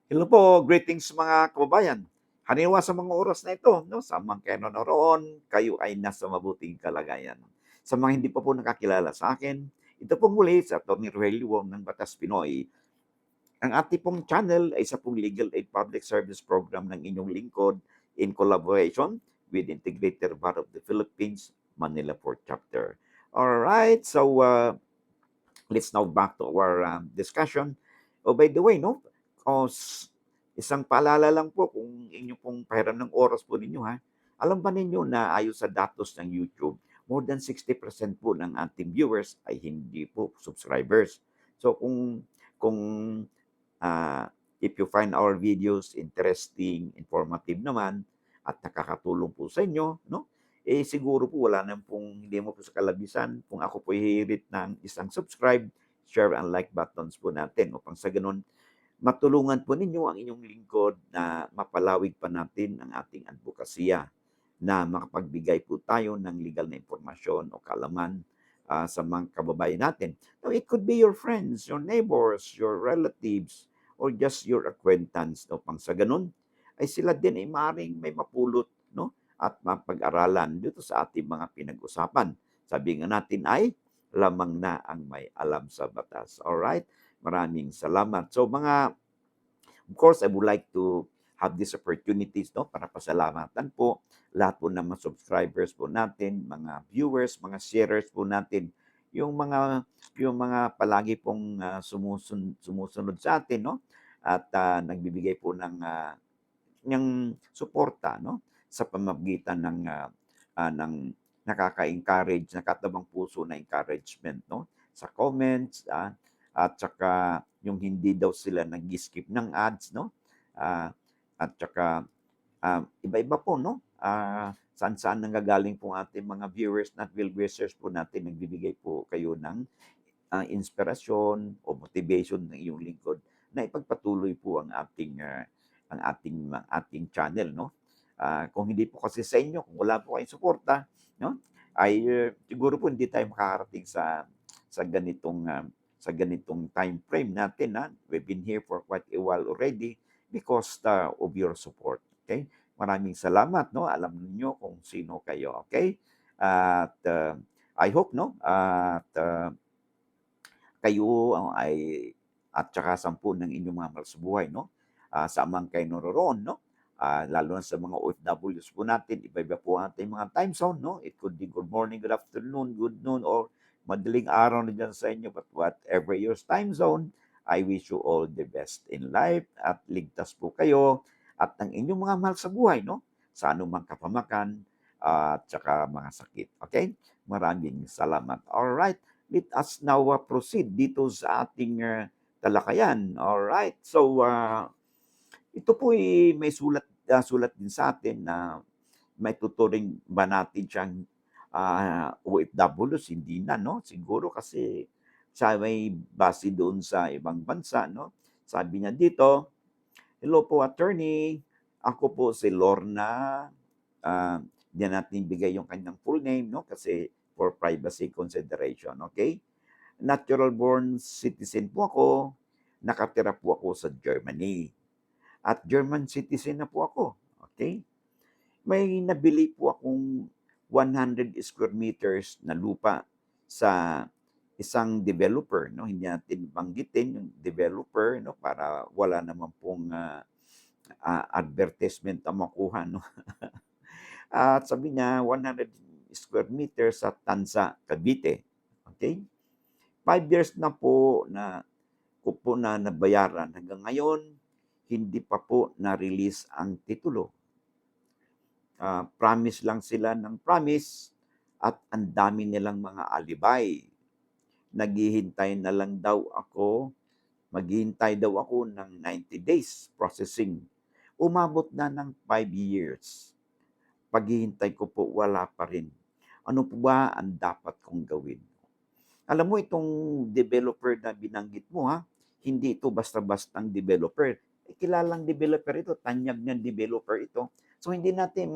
Hello po, greetings mga kababayan. Haniwa sa mga oras na ito, no, sa mga kayo nanonood, kayo ay nasa mabuting kalagayan. Sa mga hindi pa po nakakilala sa akin, ito po muli sa Tony Rogelio Wong ng Batas Pinoy. Ang ating pong channel ay isa pong legal aid public service program ng inyong lingkod in collaboration with Integrated Bar of the Philippines, Manila Port Chapter. All right, so let's now back to our discussion. Oh, by the way, no, cause isang paalala lang po kung inyo pong pahiram ng oras po ninyo ha. Alam ba ninyo na ayon sa datos ng YouTube, more than 60% po ng ating viewers ay hindi po subscribers. So kung if you find our videos interesting, informative naman at nakakatulong po sa inyo, no? Eh siguro po wala na pong hindi mo po sa kalabisan kung ako po hihirit ng isang subscribe, share and like buttons po natin upang sa ganun matulungan po ninyo ang inyong lingkod na mapalawig pa natin ang ating advokasya na makapagbigay po tayo ng legal na impormasyon o kaalaman sa mga kababayan natin. Now, it could be your friends, your neighbors, your relatives, or just your acquaintance. No? Pang sa ganun, ay sila din ay maaaring may mapulot no? At mapag-aralan dito sa ating mga pinag-usapan. Sabi nga natin ay lamang na ang may alam sa batas. Alright? Maraming salamat. So of course, I would like to have these opportunities no, para pasalamatan po lahat po ng mga subscribers po natin, mga viewers, mga sharers po natin, yung mga palagi pong sumusunod sa atin no at nagbibigay po ng suporta no sa pamamagitan ng nakaka-encourage, nakatabang puso na encouragement no sa comments at saka yung hindi daw sila nag-skip ng ads no. Ah, at saka iba-iba po no. Saan-saan nanggagaling po ating mga viewers at well-wishers po natin nagbibigay po kayo ng inspirasyon o motivation ng iyong lingkod na ipagpatuloy po ang ating channel no. Kung hindi po kasi sa inyo, kung wala po kayong suporta, no, ay siguro po hindi tayo makakarating sa ganitong time frame natin na we've been here for quite a while already because of your support. Okay? Maraming salamat, no? Alam niyo kung sino kayo, okay? At I hope, no? At kayo ay at saka 10 ng inyong mga mahal sa buhay, no? Saan man kayo naroroon, no? Lalo na sa mga OFWs po natin, iba-iba po ang ating mga time zone, no? It could be good morning, good afternoon, good noon, or madaling araw na dyan sa inyo. But whatever your time zone, I wish you all the best in life at ligtas po kayo at ng inyong mga mahal sa buhay, no? Sa anumang kapamakan at saka mga sakit. Okay? Maraming salamat. All right. Let us now proceed dito sa ating talakayan. All right. So, ito po ay may sulat din sa atin na may tuturing ba natin siyang OFWs? Hindi na, no? Siguro kasi siya may base doon sa ibang bansa, no? Sabi niya dito, hello po, attorney. Ako po si Lorna. Di natin bigay yung kanyang full name, no? Kasi for privacy consideration, okay? Natural born citizen po ako. Nakatira po ako sa Germany. At German citizen na po ako. Okay? May nabili po akong 100 square meters na lupa sa isang developer, no? Hindi natin banggitin yung developer, no? Para wala naman pong advertisement na makuha, no? At sabi niya, 100 square meters sa Tansa, Cavite. Okay? 5 years na po na ko po na nabayaran. Hanggang ngayon, hindi pa po na-release ang titulo. Promise lang sila ng promise at ang dami nilang mga alibay. Naghihintay na lang daw ako, maghihintay daw ako ng 90 days processing. Umabot na ng 5 years. Paghihintay ko po, wala pa rin. Ano po ba ang dapat kong gawin? Alam mo itong developer na binanggit mo ha, hindi ito basta-bastang developer. Kilalang developer ito, tanyag ng developer ito. So hindi natin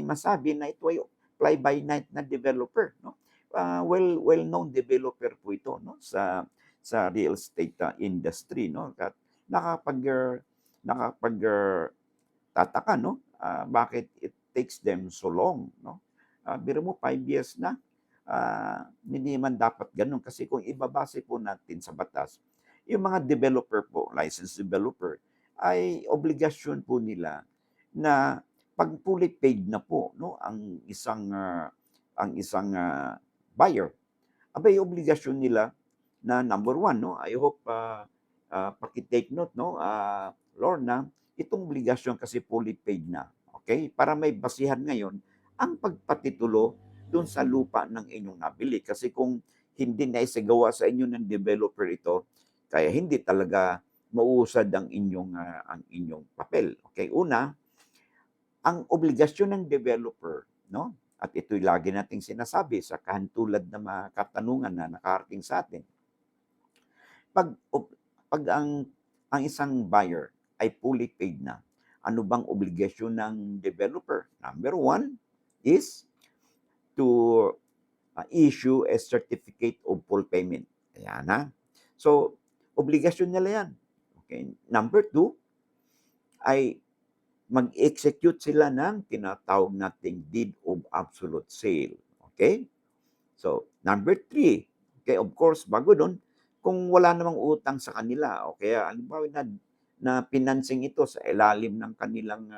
masabi na ito ay fly by night na developer, no? Well-known developer po ito, no, sa real estate industry, no? At nakapag nakapag tataka, no? Bakit it takes them so long, no? Biro mo 5 years na, hindi man dapat gano'n kasi kung ibabase po natin sa batas, yung mga developer po, licensed developer, ay obligasyon po nila na 'pag fully paid na po, no, ang isang buyer, aba'y obligasyon nila na number one, no, I hope, paki-take note, no, Lorna, itong obligasyon kasi fully paid na, okay? Para may basihan ngayon ang pagpatitulo do'n sa lupa ng inyong nabili. Kasi kung hindi naisagawa sa inyo ng developer ito, kaya hindi talaga mauusad ang inyong papel, okay? Una, ang obligasyon ng developer, no, at ito'y lagi nating sinasabi sa kahantulad ng mga katanungan na nakarating sa atin. 'Pag op 'pag ang isang buyer ay fully paid na, ano bang obligasyon ng developer? Number one is to, issue a certificate of full payment. Ayan, ha. So, obligasyon nila 'yan, okey. Number two ay mag-execute sila ng tinatawag nating deed of absolute sale, okey? So, number three, okay, of course, bago do'n, kung wala namang utang sa kanila o kaya halimbawa na financing ito sa ilalim ng kanilang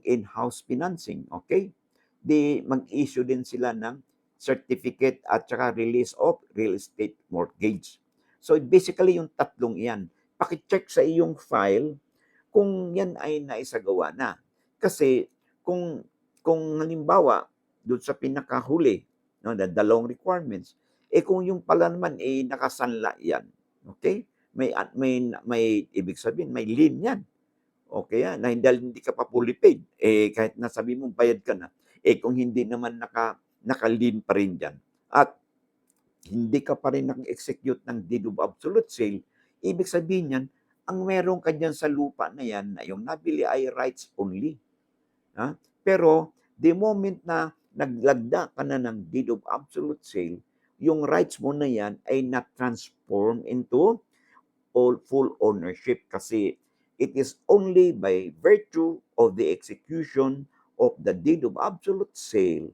in-house financing, okay? 'Di mag-issue din sila ng certificate at saka release of real estate mortgage. So, basically yung tatlong iyan, paki-check sa iyong file kung yan ay naisagawa na. Kasi kung halimbawa do'n sa pinakahuli, no, the dalawang requirements, kung yung pala naman, nakasanla yan, okay? May ibig sabihin may lien yan o kaya na hindi ka pa fully paid, kahit na sabihin mong bayad ka na, kung hindi naman naka-lien pa rin diyan at hindi ka pa rin nag-execute ng deed of absolute sale, ibig sabihin niyan, ang meron ka diyan sa lupa na yan na yung nabili ay rights only, ha? Pero the moment na naglagda ka na ng deed of absolute sale, yung rights mo na yan ay na-transform into all full ownership kasi it is only by virtue of the execution of the deed of absolute sale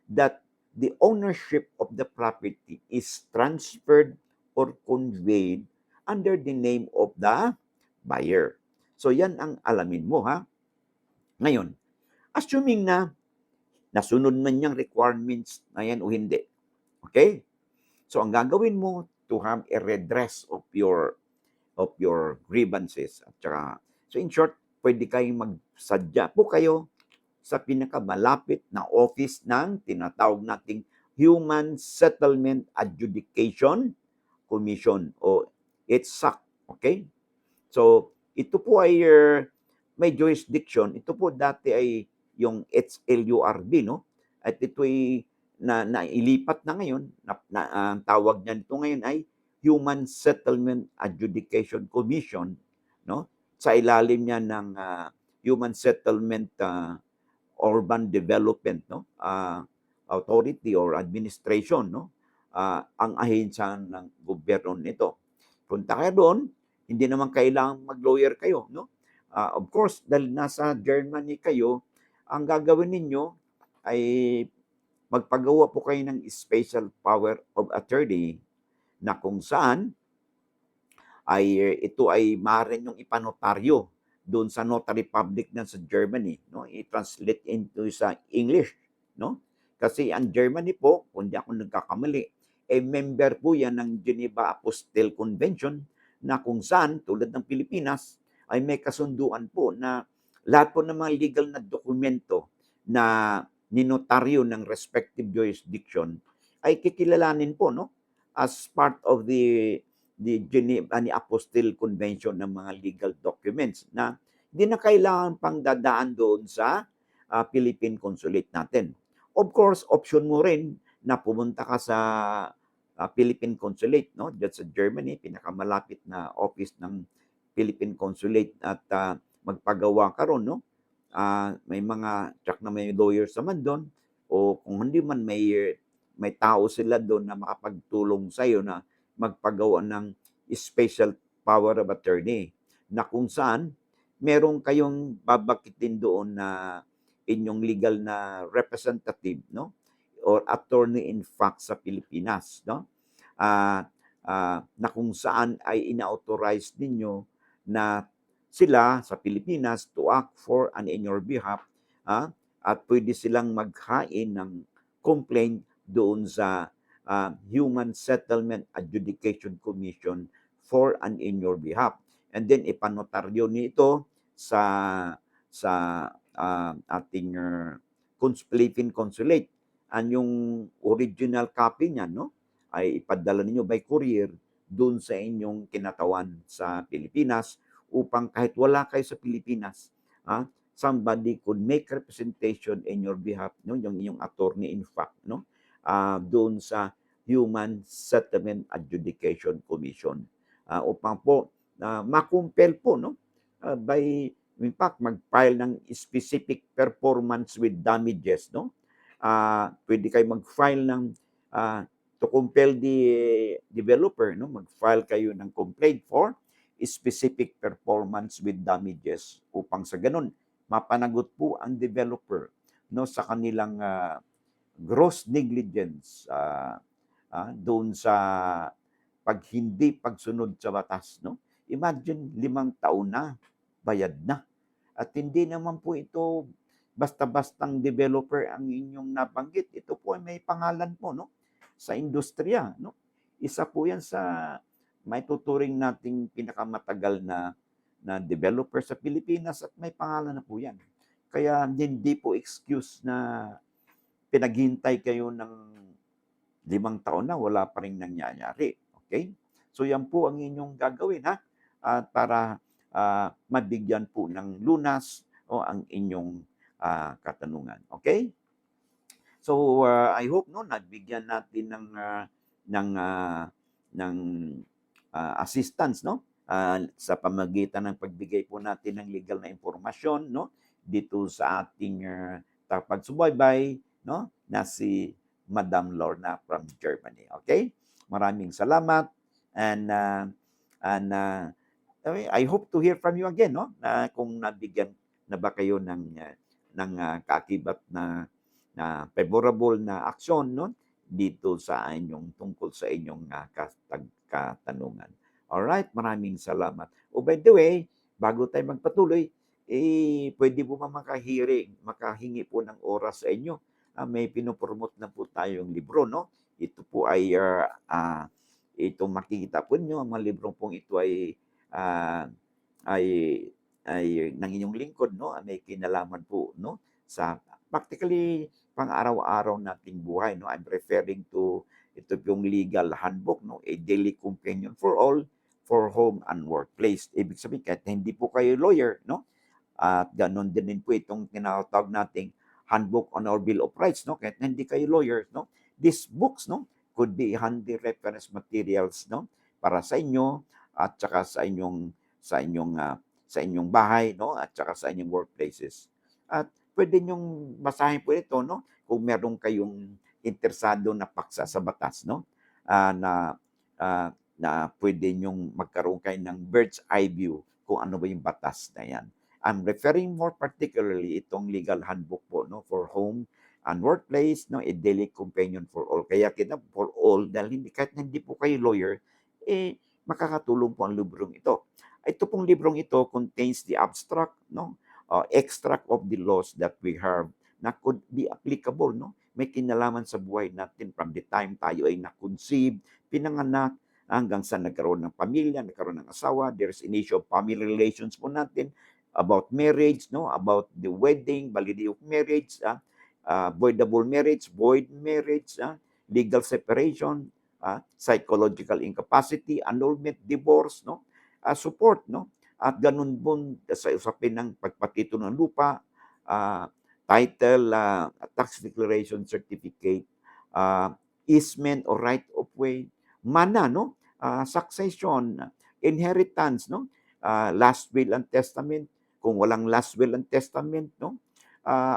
that the ownership of the property is transferred or conveyed under the name of the buyer. So yan ang alamin mo, ha. Ngayon, assuming na nasunod man yung requirements na yan o hindi. Okay? So ang gagawin mo to have a redress of your grievances at saka, so in short, pwede kayong magsadya po kayo sa pinakamalapit na office ng tinatawag nating Human Settlement Adjudication Commission o HSAC, okay? So, ito po ay may jurisdiction. Ito po dati ay yung HLURB, no? At ito ay nailipat na ngayon. Ang tawag niya nito ngayon ay Human Settlement Adjudication Commission, no? Sa ilalim niya ng Human Settlement Urban Development, no? Authority or administration, no? Ang ahensya ng gobyerno nito. Punta kayo doon, hindi naman kailangang mag-lawyer kayo, no? Of course, dahil nasa Germany kayo, ang gagawin ninyo ay magpagawa po kayo ng special power of attorney na kung saan ay ito ay maaaring yung ipanotaryo doon sa notary public na sa Germany, no? I-translate into sa English, no? Kasi ang Germany po, kung di ako nagkakamali, member po yan ng Geneva Apostille Convention na kung saan, tulad ng Pilipinas, ay may kasunduan po na lahat po ng mga legal na dokumento na ninotaryo ng respective jurisdiction ay kikilalanin po, no, as part of the Geneva ni Apostille Convention ng mga legal documents na hindi na kailangan pang dadaan doon sa Philippine Consulate natin. Of course, option mo rin na pumunta ka sa Philippine Consulate, no? Diyan sa Germany, pinakamalapit na office ng Philippine Consulate at magpagawa ka ron, no? May mga tsak na may lawyers naman doon o kung hindi man may tao sila doon na makapagtulong sa iyo na magpagawa ng special power of attorney na kung saan meron kayong babanggitin doon na inyong legal na representative, no, or attorney in fact sa Pilipinas, no? Ah, na kung saan ay ina-authorize ninyo na sila sa Pilipinas to act for and in your behalf, ah, at pwede silang maghain ng complaint doon sa Human Settlement Adjudication Commission for and in your behalf. And then ipanotaryo niyo ito sa ating Philippine Consulate. And yung original copy niyan, no, ay ipadala ninyo by courier doon sa inyong kinatawan sa Pilipinas upang kahit wala kayo sa Pilipinas, somebody could make representation in your behalf, no, yung inyong attorney in fact, no, doon sa Human Settlement Adjudication Commission, upang po makumpel po, no, by in fact mag-file ng specific performance with damages, no. Pwede kayo mag-file ng to compel the developer, no, mag-file kayo ng complaint for specific performance with damages upang sa ganun mapanagot po ang developer, no, sa kanilang gross negligence doon sa hindi pagsunod sa batas, no. Imagine 5 taon na, bayad na. At hindi naman po ito basta-bastang developer ang inyong nabanggit. Ito po ay may pangalan po, no, sa industriya, no. Isa po 'yan sa maituturing nating pinakamatagal na developer sa Pilipinas at may pangalan na po 'yan. Kaya hindi po excuse na pinaghintay kayo ng 5 taon na wala pa ring nangyayari. Okay? So yan po ang inyong gagawin, ha? At para mabigyan po ng lunas o ang inyong katanungan. Okay? So I hope, no, nabigyan natin ng assistance, no, sa pamagitan ng pagbigay po natin ng legal na impormasyon, no, dito sa ating tagapagsubaybay, no, na si Madam Lorna from Germany. Okay? Maraming salamat, and I hope to hear from you again, no, na kung nabigyan na ba kayo ng kaakibat na favorable na aksyon, no, dito sa inyong tungkol sa inyong katanungan. Alright, maraming salamat. Oh, by the way, bago tayo magpatuloy, pwede po ba makahingi po ng oras sa inyo? May pinopromote na po tayong libro, no? Ito po ay ito makikita po niyo, ang mga libro pong ito ay ng inyong lingkod, no? May kinalaman po, no, sa practically pang-araw-araw nating buhay, no. I'm referring to ito yung legal handbook, no, a daily companion for all for home and workplace. Ibig sabihin, kahit hindi po kayo lawyer, no, at ganon din po itong tinatawag nating handbook on our Bill of Rights, no, kahit hindi kayo lawyers, no, these books, no, could be handy reference materials, no, para sa inyo at saka sa inyong bahay, no, at saka sa inyong workplaces. At pwede nyong basahin po ito, no, kung meron kayong interesado na paksa sa batas, no, na pwede nyong magkaroon kayo ng bird's eye view kung ano ba yung batas na yan. I'm referring more particularly itong legal handbook po, no, for home and workplace, no, a daily companion for all. Kaya kita for all dahil kahit hindi po kayo lawyer, makakatulong po ang librong ito. Ito pong librong ito contains the abstract, no, extract of the laws that we have na could be applicable, no. May kinalaman sa buhay natin from the time tayo ay na-conceive, pinanganak, hanggang sa nagkaroon ng pamilya, nagkaroon ng asawa. There's an issue of family relations po natin, about marriage, no, about the wedding, validity of marriage, voidable marriage, void marriage, legal separation, psychological incapacity, annulment, divorce, no, support, no, at ganun po sa usapin ng pagpatito ng lupa, title, tax declaration certificate, easement or right of way, mana, no, succession, inheritance, no, last will and testament, kung walang last will and testament, no,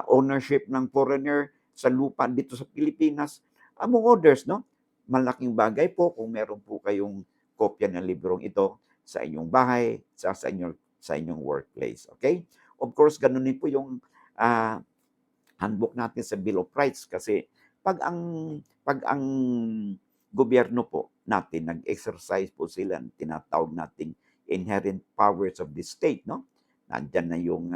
ownership ng foreigner sa lupa dito sa Pilipinas, among others, no. Malaking bagay po kung meron po kayong kopya ng librong ito sa inyong bahay, sa inyong workplace. Okay? Of course, ganun din po yung handbook natin sa Bill of Rights kasi pag ang pag ang gobyerno po natin nag-exercise po sila ng tinatawag nating inherent powers of the state, no? Nandiyan na yung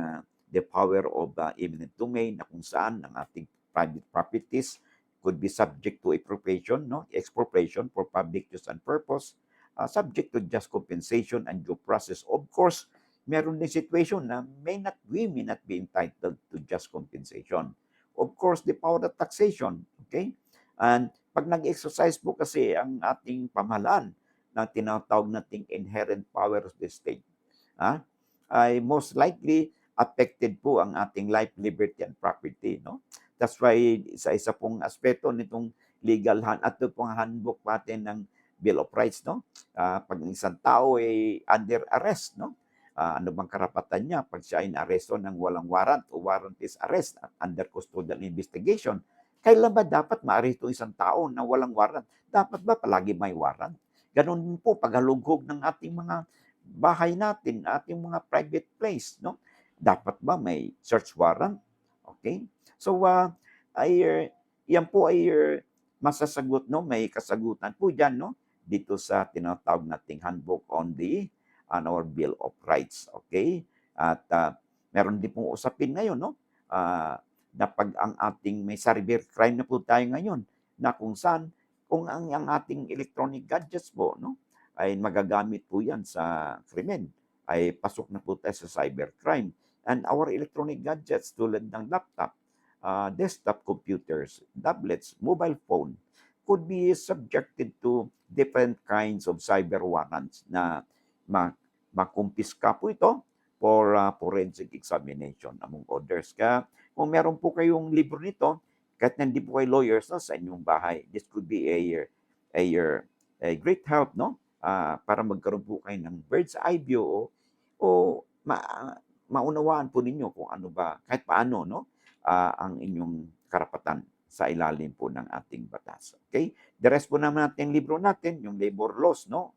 the power of eminent domain na kung saan ang ating private properties could be subject to expropriation, no? Expropriation for public use and purpose, subject to just compensation and due process. Of course, meron din situation na we may not be entitled to just compensation. Of course, the power of taxation, okay? And pag nag-exercise po kasi ang ating pamahalaan na tinatawag nating inherent power of the state, ay most likely affected po ang ating life, liberty, and property. No? That's why isa pong aspeto nitong legal at ito pong handbook natin ng Bill of Rights. No? Pag isang tao ay under arrest, no? Ano bang karapatan niya pag siya ay na-arresto ng walang warrant o warrantless arrest at under custodial investigation? Kailan ba dapat maaresto isang tao na walang warrant? Dapat ba palagi may warrant? Ganon din po paghalughog ng ating mga bahay natin, ating mga private place, no? Dapat ba may search warrant? Okay? So, yan po ay masasagot, no? May kasagutan po dyan, no? Dito sa tinatawag nating handbook on our Bill of Rights. Okay? At meron din pong usapin ngayon, no? Na pag ang ating may cyber crime na po tayo ngayon, na kung saan, kung ang ating electronic gadgets po, no? Ay magagamit po yan sa krimen, ay pasok na po tayo sa cybercrime. And our electronic gadgets tulad ng laptop, desktop computers, tablets, mobile phone, could be subjected to different kinds of cyber warrants na makumpiska po ito for forensic examination among others. Kaya kung meron po kayong libro nito, kahit na hindi po kayo lawyers, no, sa inyong bahay, this could be a great help, no? Para magkaroon po kayo ng bird's eye view o maunawaan po ninyo kung ano ba, kahit paano, no? Ang inyong karapatan sa ilalim po ng ating batas. Okay? The rest po naman natin libro natin, yung labor laws, no?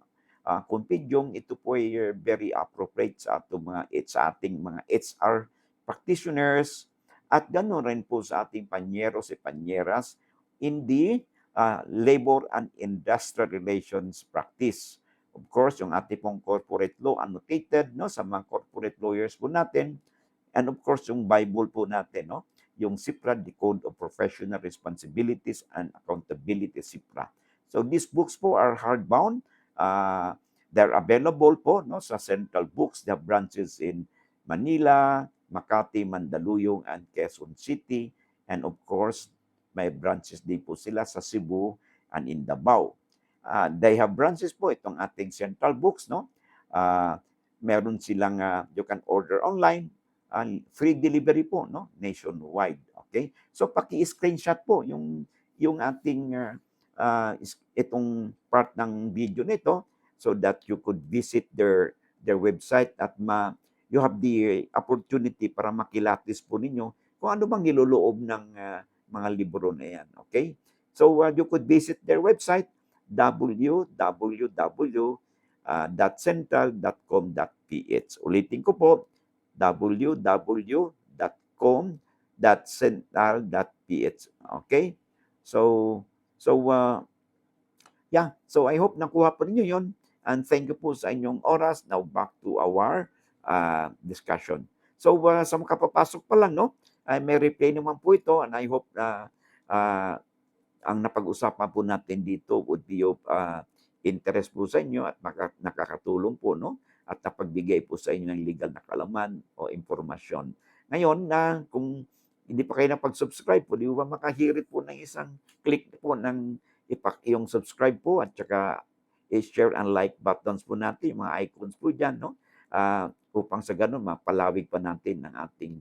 Compendium, ito po ay very appropriate sa ating mga HR practitioners at gano'n rin po sa ating panyeros at panyeras in the labor and industrial relations practice. Of course, yung ating pong corporate law annotated, no, sa mga corporate lawyers po natin, and of course yung Bible po natin, no, yung SIPRA, the Code of Professional Responsibilities and Accountability, SIPRA. So these books po are hardbound. They're available po, no, sa Central Books. They have branches in Manila, Makati, Mandaluyong, and Quezon City. And of course, may branches din po sila sa Cebu and in Davao. They have branches po itong ating Central Books, no? Meron silang you can order online, free delivery po, no? Nationwide. Okay? So paki-screenshot po yung ating itong part ng video nito so that you could visit their website at you have the opportunity para makilatis po ninyo kung ano bang niloloob ng mga libro na yan. Okay? So you could visit their website www.central.com.ph. Ulitin ko po, www.com.central.ph. Okay? So I hope nakuha po ninyo yon. And thank you po sa inyong oras. Now back to our discussion. So sa mga kapapasok pa lang, no? May replay naman po ito and I hope ang napag-usapan po natin dito would be of interest po sa inyo at nakakatulong po, no? At napagbigay po sa inyo ng legal na kaalaman o impormasyon. Ngayon, kung hindi pa kayo napag-subscribe po, di ba makahirit po ng isang click po ng yung subscribe po at saka i-share and like buttons po natin, yung mga icons po dyan, no? Upang sa ganun, mapalawig pa natin ang ating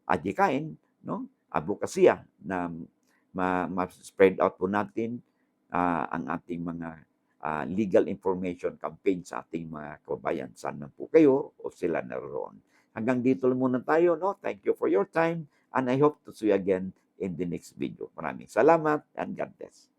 adhikain, no? Advokasya na ma-spread out po natin ang ating mga legal information campaign sa ating mga kababayan. Saan man po kayo o sila naroon. Hanggang dito muna tayo, no? Thank you for your time and I hope to see you again in the next video. Maraming salamat and God bless.